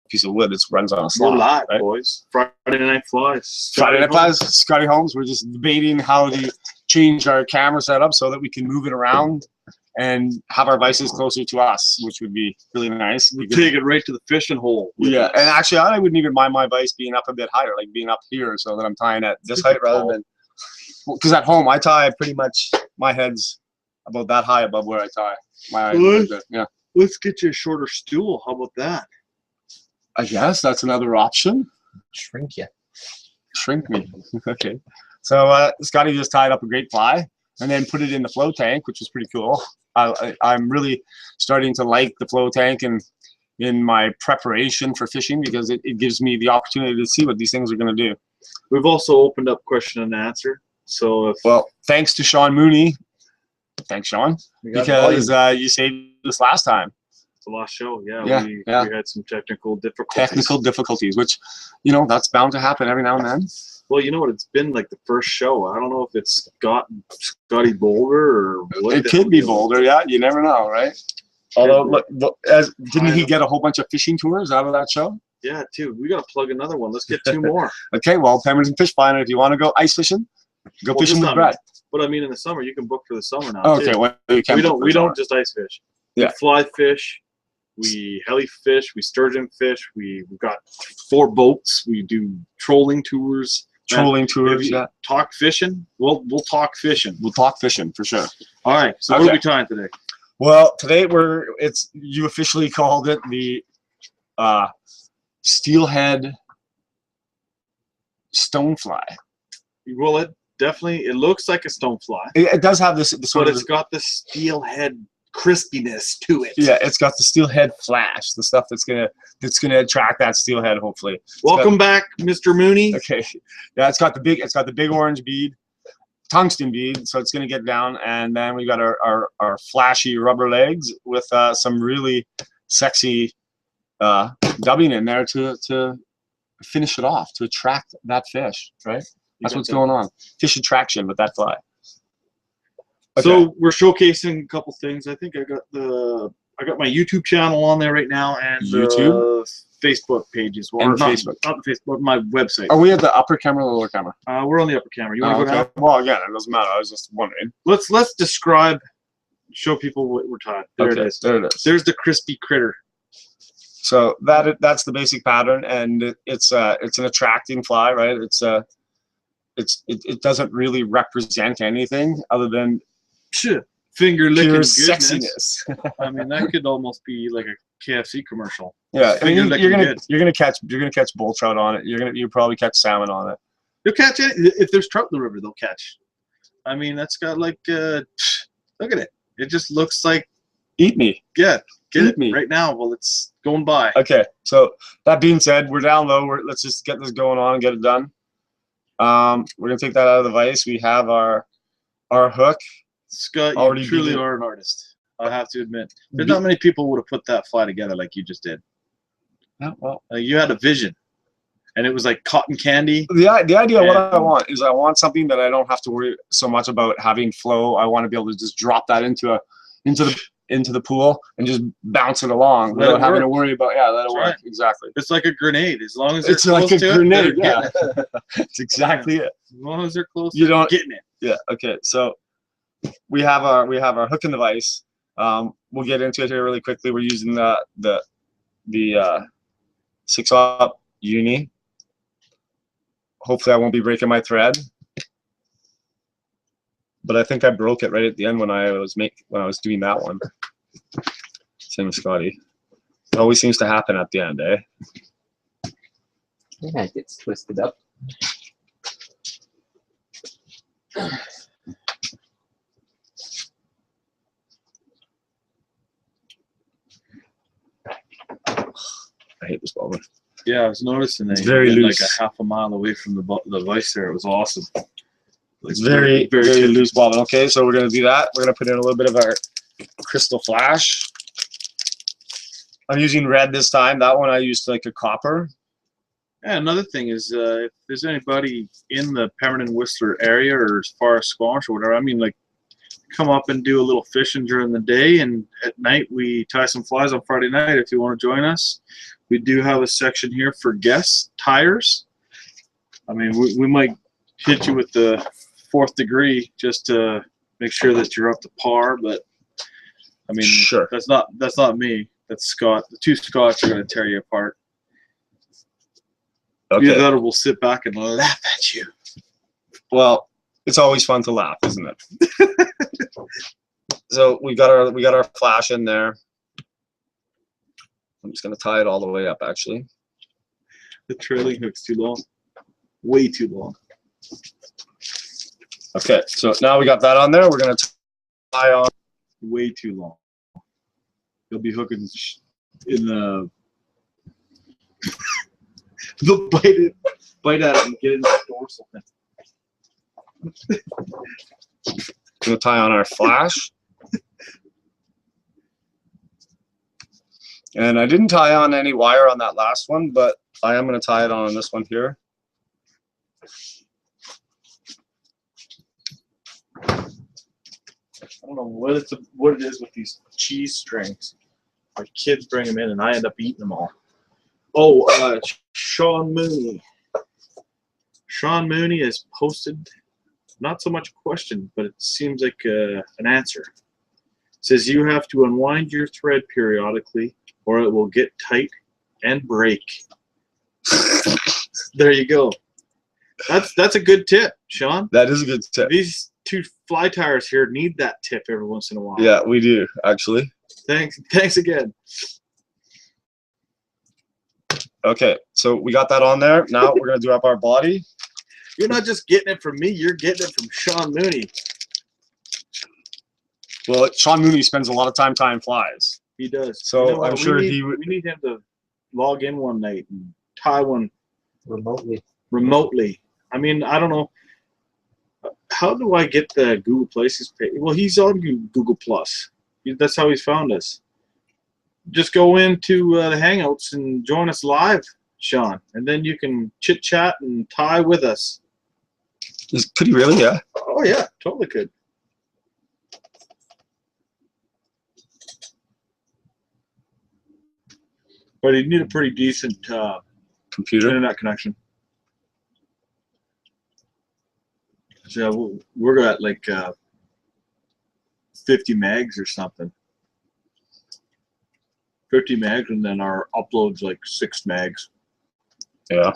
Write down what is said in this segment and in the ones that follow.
piece of wood. It runs on a We're slot. live, Right? boys. Friday Night Flies. Friday Night Flies, Scotty Holmes. We're just debating how to change our camera setup so that we can move it around and have our vices closer to us, which would be really nice. We take it right to the fishing hole. Yeah, and actually, I wouldn't even mind my vice being up a bit higher, like being up here, so that I'm tying at this height rather than. Because at home, I tie pretty much my head's about that high above where I tie my eyes. Yeah. Let's get you a shorter stool. How about that? I guess that's another option. Shrink you. Shrink me. Okay. So Scotty just tied up a great fly and then put it in the flow tank, which is pretty cool. I'm really starting to like the flow tank and in my preparation for fishing because it gives me the opportunity to see what these things are going to do. We've also opened up question and answer. So well, thanks to Sean Mooney. Thanks, Sean, because you saved us last time. It's the last show. Yeah, we had some technical difficulties. Which, you know, that's bound to happen every now and then. Well, you know what? It's been like the first show. I don't know if it's Scotty Boulder or what. It could be Boulder. Yeah, you never know, right? Although, didn't he get a whole bunch of fishing tours out of that show? Yeah, dude. We got to plug another one. Let's get 2 more. Okay, well, Pemberton Fish Finder, if you want to go ice fishing, go fishing with Brett. But I mean, in the summer, you can book for the summer now. Okay, too. well, we don't just ice fish. Yeah. We fly fish, we heli fish, we sturgeon fish. We've got 4 boats. We do trolling tours. Yeah. Talk fishing. We'll talk fishing. We'll talk fishing for sure. All right. So what are we tying today? Well, today you officially called it the Steelhead stonefly. Well, it looks like a stonefly. It does have this but it's got the steelhead crispiness to it. Yeah, it's got the steelhead flash, the stuff that's gonna attract that steelhead. Hopefully. Welcome back, Mr. Mooney. Okay. Yeah, it's got the big orange bead, tungsten bead, so it's gonna get down, and then we got our flashy rubber legs with some really sexy dubbing in there to finish it off, to attract that fish, right? That's what's going on. Fish attraction with that fly. Okay. So we're showcasing a couple things. I think I got my YouTube channel on there right now and YouTube, Facebook page as well. And Facebook. Not the Facebook, my website. Are we at the upper camera or the lower camera? We're on the upper camera. You want to go down? Well, again, it doesn't matter. I was just wondering. Let's show people what we're tying. There it is. There it is. There's the crispy critter. So that's the basic pattern, and it's an attracting fly, right? It doesn't really represent anything other than finger licking pure goodness. sexiness. I mean, that could almost be like a KFC commercial. Yeah, I mean, you're gonna catch bull trout on it. You'll probably catch salmon on it. You'll catch it if there's trout in the river. They'll catch. I mean, that's got like look at it. It just looks like eat me. Yeah, eat me right now. Well, it's going by. Okay, so that being said, we're down low. Let's just get this going on and get it done. We're gonna take that out of the vise. We have our hook. Scott, you truly are an artist. I have to admit, there's not many people would have put that fly together like you just did. Yeah, well, you had a vision, and it was like cotton candy. The idea, what I want is I want something that I don't have to worry so much about having flow. I want to be able to just drop that into the pool and just bounce it along without having to worry about let it work. Right. Exactly. It's like a grenade. As long as it's like a grenade. Yeah, it's exactly it. As long as they're close, you don't getting it. Yeah. Okay. So we have our hook in the vise. We'll get into it here really quickly. We're using the 6-aught uni. Hopefully, I won't be breaking my thread. But I think I broke it right at the end when I was doing that one. Same with Scotty. It always seems to happen at the end, eh? Yeah, it gets twisted up. I hate this bobber. Yeah, I was noticing that. It's very loose. Like a half a mile away from the vise there. It was awesome. It's very loose bobbin. Okay, so we're going to do that. We're going to put in a little bit of our crystal flash. I'm using red this time. That one I used like a copper. Yeah, another thing is if there's anybody in the Pemberton Whistler area or as far as Squamish or whatever, I mean, like, come up and do a little fishing during the day, and at night we tie some flies on Friday night if you want to join us. We do have a section here for guest tires. I mean, we might hit you with the 4th degree just to make sure that you're up to par, but I mean, Sure. that's not me. That's Scott. The 2 Scots are going to tear you apart. Okay. Either that or we'll sit back and laugh at you. Well, it's always fun to laugh, isn't it? So we got our flash in there. I'm just gonna tie it all the way up, actually. The trailing hook's too long. Way too long. Okay, so now we got that on there. We're gonna tie on. Way too long. You'll be hooking in the they'll bite at it and get in the dorsal. Gonna tie on our flash. And I didn't tie on any wire on that last one, but I am going to tie it on this one here. I don't know what it is with these cheese strings. My kids bring them in, and I end up eating them all. Oh, Sean Mooney. Sean Mooney has posted not so much a question, but it seems like an answer. It says you have to unwind your thread periodically, or it will get tight and break. There you go. That's a good tip, Sean. That is a good tip. These 2 fly tires here need that tip every once in a while. Yeah, we do, actually. Thanks again. Okay, so we got that on there. Now we're going to do up our body. You're not just getting it from me, you're getting it from Sean Mooney. Well, Sean Mooney spends a lot of time tying flies. He does. So you know I'm sure we need him to log in one night and tie one remotely. I mean, I don't know. How do I get the Google Places page? Well, he's on Google Plus. That's how he's found us. Just go into the Hangouts and join us live, Sean, and then you can chit chat and tie with us. Could he really? Yeah. Oh yeah, totally could. But you need a pretty decent Computer. internet connection. So yeah, we're at like 50 megs or something. 50 megs, and then our upload's like 6 megs. Yeah.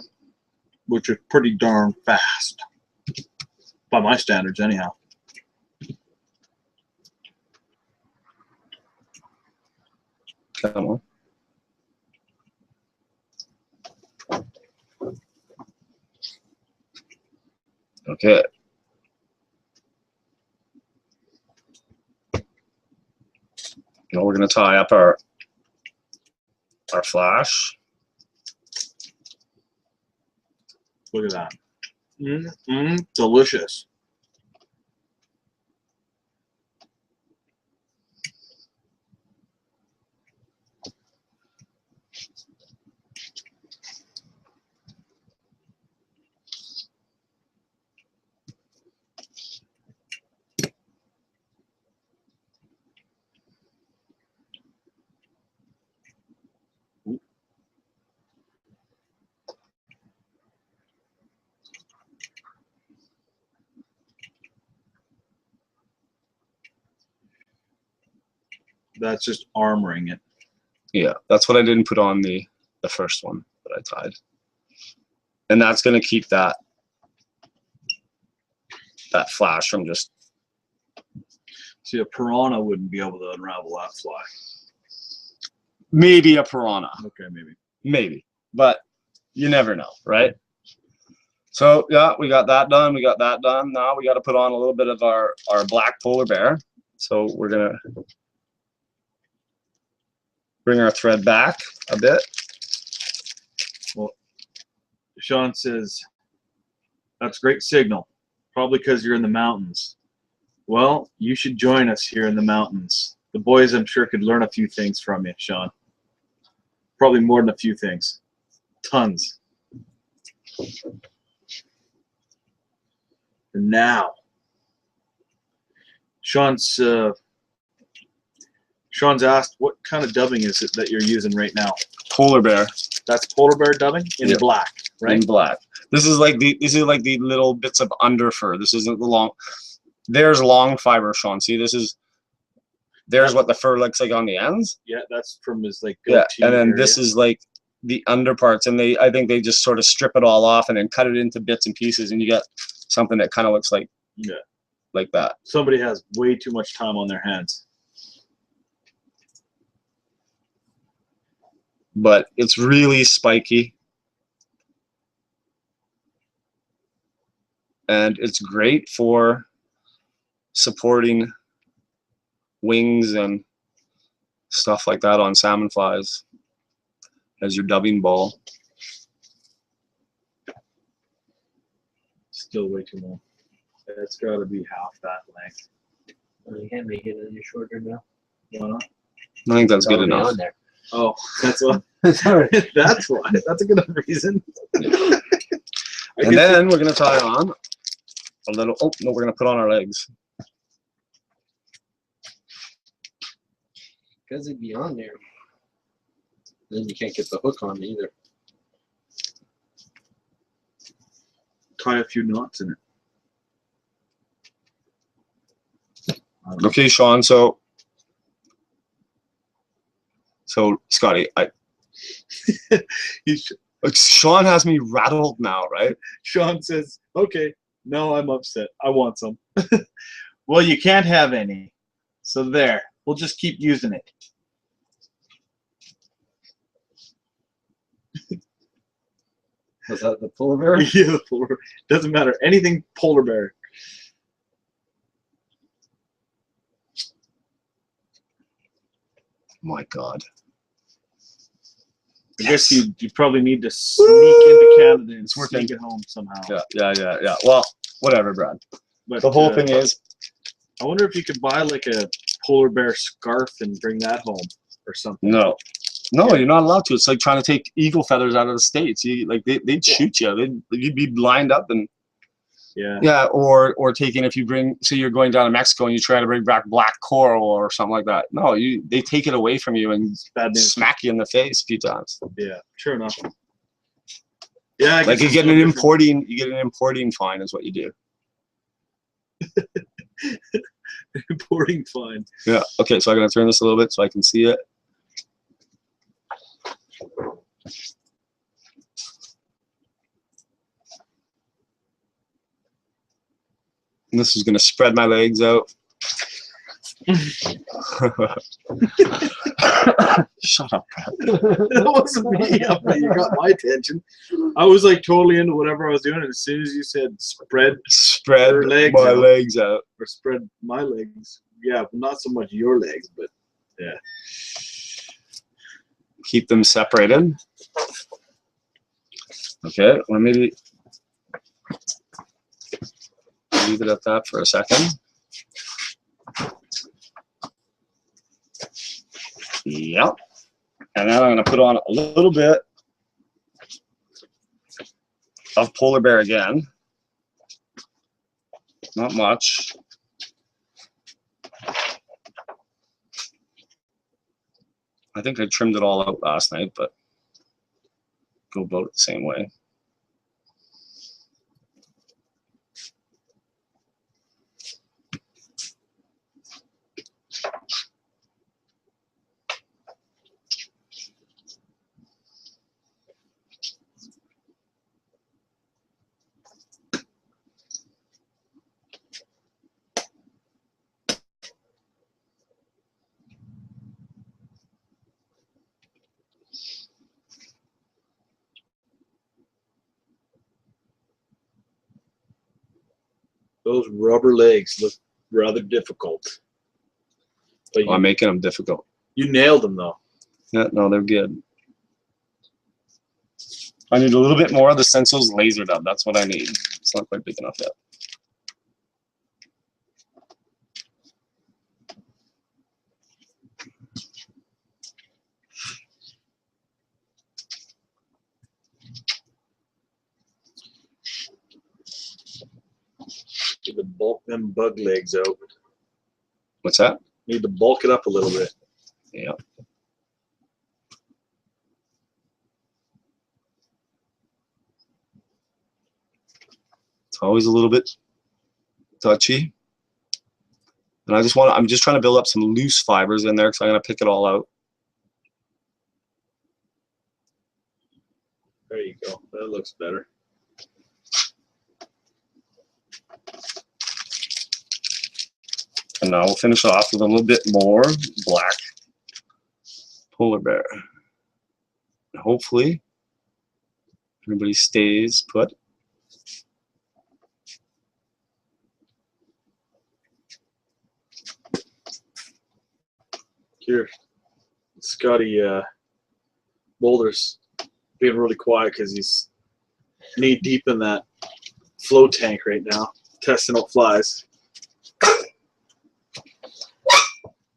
Which is pretty darn fast. By my standards, anyhow. Come on. Okay. Now we're going to tie up our flash. Look at that. Delicious. That's just armoring it. Yeah, that's what I didn't put on the first one that I tied. And that's going to keep that flash from just... See, a piranha wouldn't be able to unravel that fly. Maybe a piranha. Okay, maybe. Maybe. But you never know, right? So, yeah, we got that done. We got that done. Now we got to put on a little bit of our black polar bear. So we're going to bring our thread back a bit. Well, Sean says, that's great signal. Probably because you're in the mountains. Well, you should join us here in the mountains. The boys, I'm sure, could learn a few things from you, Sean. Probably more than a few things. Tons. And now, Sean's Sean's asked, what kind of dubbing is it that you're using right now? Polar bear That's polar bear dubbing in black, right? in black. This is like the little bits of under fur. This isn't the long. There's long fiber, Sean. See, there's what the fur looks like on the ends. Yeah, that's from his like Yeah, goatee and then area. this is like the under parts, and I think they just sort of strip it all off and then cut it into bits and pieces, and you get something that kind of looks like that. Somebody has way too much time on their hands. But it's really spiky, and it's great for supporting wings and stuff like that on salmon flies as your dubbing ball. Still way too long. It's got to be half that length. You can't make it any shorter now. Why not? I think that's It's good already enough. on there. Oh, that's why. Sorry. That's why. That's a good reason. And then we're gonna tie on a little. Oh no, we're gonna put on our legs. Because it'd be on there. Then you can't get the hook on either. tie a few knots in it. Okay, Sean. So Scotty, Sean has me rattled now, right? Sean says, "Okay, now I'm upset. I want some." Well, you can't have any, so there. We'll just keep using it. Was that the polar bear? Yeah, doesn't matter. Anything polar bear. My God. I guess you probably need to sneak into Canada and sneak it home somehow. Yeah. Well, whatever, Brad. But The whole thing is, I wonder if you could buy like a polar bear scarf and bring that home or something. no, you're not allowed to. It's like trying to take eagle feathers out of the States. They'd shoot you. You'd be lined up and or taking, if you bring, say you're going down to Mexico and you try to bring back black coral or something like that. No, they take it away from you and smack you in the face a few times. Yeah, sure enough. Yeah, like you get an importing fine is what you do. Importing fine. Yeah. Okay, so I'm gonna turn this a little bit so I can see it. And this is gonna spread my legs out. Shut up, Brad. That wasn't me. You got my attention. I was like totally into whatever I was doing, and as soon as you said spread my legs out, or spread my legs, yeah, not so much your legs, but yeah, keep them separated. Okay, well, maybe leave it at that for a second. Yep. And then I'm going to put on a little bit of polar bear again. Not much. I think I trimmed it all out last night, but go about it the same way. those rubber legs look rather difficult. But I'm making them difficult. You nailed them though. Yeah, no, they're good. I need a little bit more of the Senso's laser dub. That's what I need. It's not quite big enough yet. Need to bulk them bug legs out. What's that? Need to bulk it up a little bit. Yeah. It's always a little bit touchy. And I'm just trying to build up some loose fibers in there because I'm going to pick it all out. There you go. That looks better. And now we'll finish off with a little bit more black polar bear. And hopefully everybody stays put. Here, Scotty Boulder's being really quiet because he's knee deep in that flow tank right now, testing out flies. I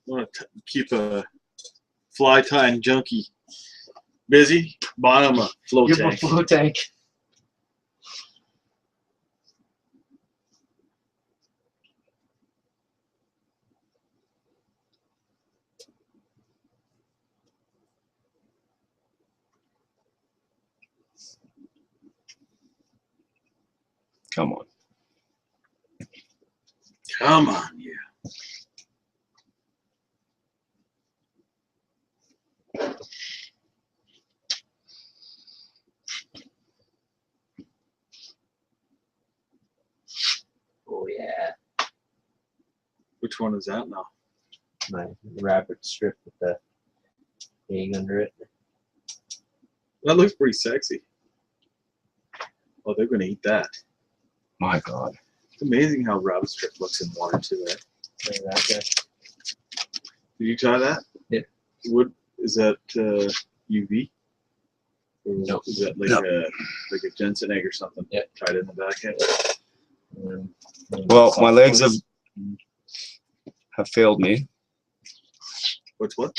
want to keep a fly tying junkie busy. Bottom a flow Give him a tank. flow tank. Come on. Come on, yeah. Oh yeah. Which one is that now? My rabbit strip with the egg under it. That looks pretty sexy. Oh, they're gonna eat that. My God. It's amazing how rabbit strip looks in water too, right? Look at that guy. Did you try that? Yeah. What is that? UV? Or No. Is that like No. a Jensen egg or something? Yeah. Tied in the back end. Well, my legs have failed me. What's what?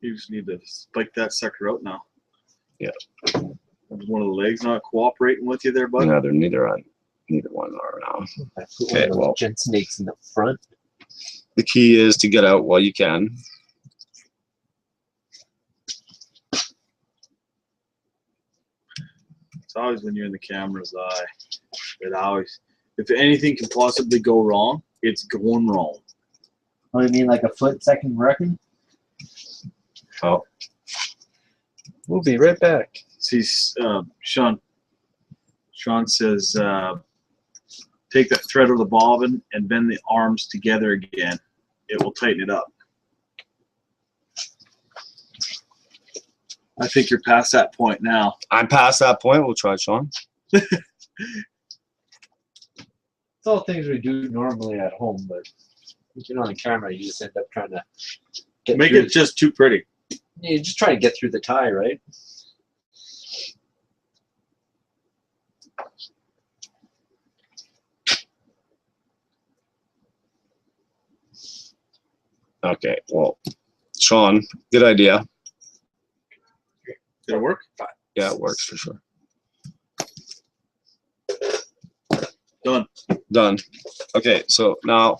You just need to spike that sucker out now. Yeah. Is one of the legs not cooperating with you there, bud? No, neither one are now. I put Okay, one of those well. jet snakes in the front. The key is to get out while you can. It's always when you're in the camera's eye. It always, if anything can possibly go wrong, it's going wrong. Oh, you mean like a foot-second record? Oh. We'll be right back. See, Sean says, take that thread of the bobbin and bend the arms together again. It will tighten it up. I think you're past that point now. I'm past that point. We'll try, Sean. It's all things we do normally at home, but if you're on the camera, you just end up trying to get Make through. it just too pretty. You just try to get through the tie, right? Okay. Well, Sean, good idea. Did it work? Yeah, it works for sure. Done. Done. Okay, so now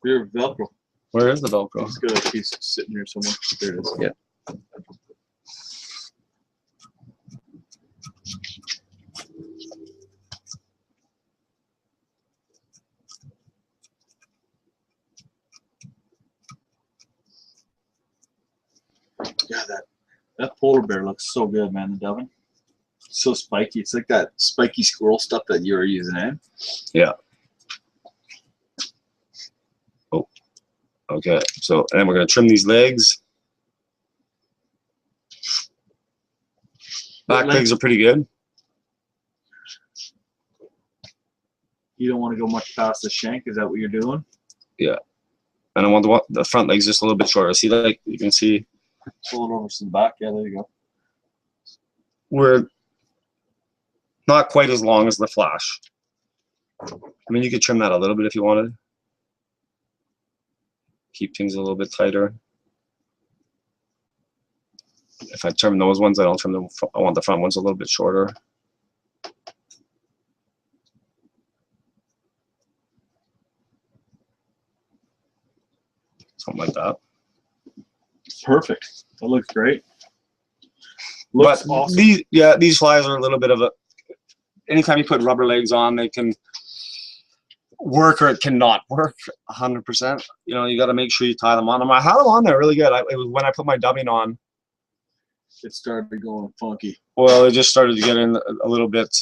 Your Velcro. where is the Velcro? It's got a piece sitting here somewhere. There it is. Yeah. Yeah, that polar bear looks so good, man. The Devon. So spiky. It's like that spiky squirrel stuff that you were using, eh? Yeah. Oh. Okay. So, and then we're gonna trim these legs. Back legs are pretty good. You don't want to go much past the shank. Is that what you're doing? Yeah. And I want the front legs just a little bit shorter. See, like you can see, Pull it over to the back. Yeah, there you go. we're not quite as long as the Flash. I mean, you could trim that a little bit if you wanted. Keep things a little bit tighter. If I trim those ones, I don't trim them. I want the front ones a little bit shorter. something like that. Perfect. That looks great. Looks But awesome. these flies are a little bit of a. Anytime you put rubber legs on, they can work or it cannot work 100%. You know, you got to make sure you tie them on. I had them on there really good. It was when I put my dubbing on. It started going funky. Well, it just started to get in a little bit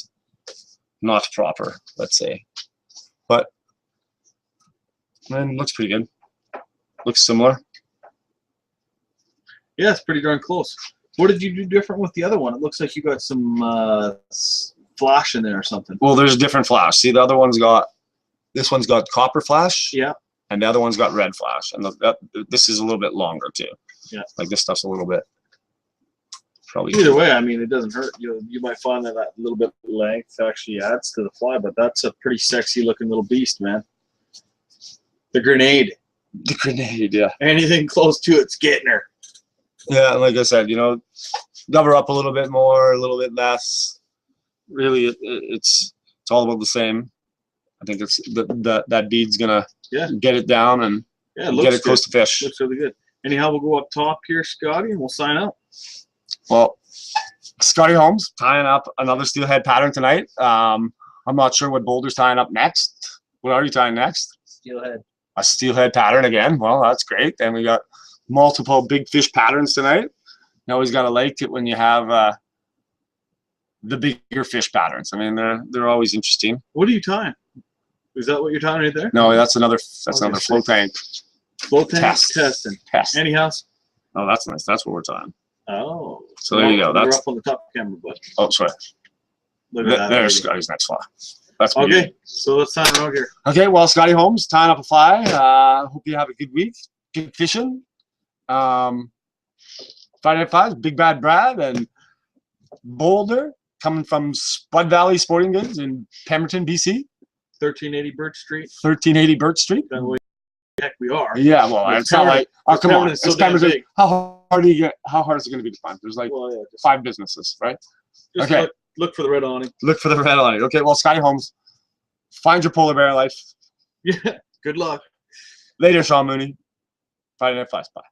not proper, let's say. But man, it looks pretty good. Looks similar. Yeah, it's pretty darn close. What did you do different with the other one? It looks like you got some flash in there or something. Well, there's different flash. See, the other one's got, this one's got copper flash. Yeah. And the other one's got red flash. And this is a little bit longer too. Yeah. Like this stuff's a little bit. Probably. Either way, I mean, it doesn't hurt. You might find that little bit of length actually adds to the fly, but that's a pretty sexy looking little beast, man. The grenade. The grenade, yeah. Anything close to it's getting her. Yeah, and like I said, you know, cover up a little bit more, a little bit less. Really, it's all about the same. I think it's that bead's gonna get it down and get it close to fish. Looks really good. Anyhow, we'll go up top here, Scotty, and we'll sign up. Well, Scotty Holmes tying up another steelhead pattern tonight. I'm not sure what Boulder's tying up next. What are you tying next? Steelhead. A steelhead pattern again. Well, that's great. Then we got multiple big fish patterns tonight. You always gotta like it when you have the bigger fish patterns. I mean, they're always interesting. What are you tying? Is that what you're tying right there? No, that's another flow tank. Flow tank testing. Test. Anyhow. Oh, that's nice. That's what we're tying. Oh. So there you go. We're That's up on the top camera, but oh, sorry. look at that. There's Scotty's next fly. That's okay. beautiful. So let's sign around here. Okay, well, Scotty Holmes tying up a fly. Hope you have a good week. Good fishing. Friday Night Flies, Big Bad Brad and Boulder coming from Spud Valley Sporting Goods in Pemberton, BC. 1380 Birch Street. 1380 Birch Street. That's the heck we are. Yeah, well, it's not like come on. It's so It's Pemberton. big. How hard is it going to be to find? There's like 5 businesses, right? Just Okay. Look for the red awning. Look for the red on it. Okay, well, Scotty Holmes, find your polar bear life. Yeah. Good luck. Later, Sean Mooney. Friday Night Flies. Bye.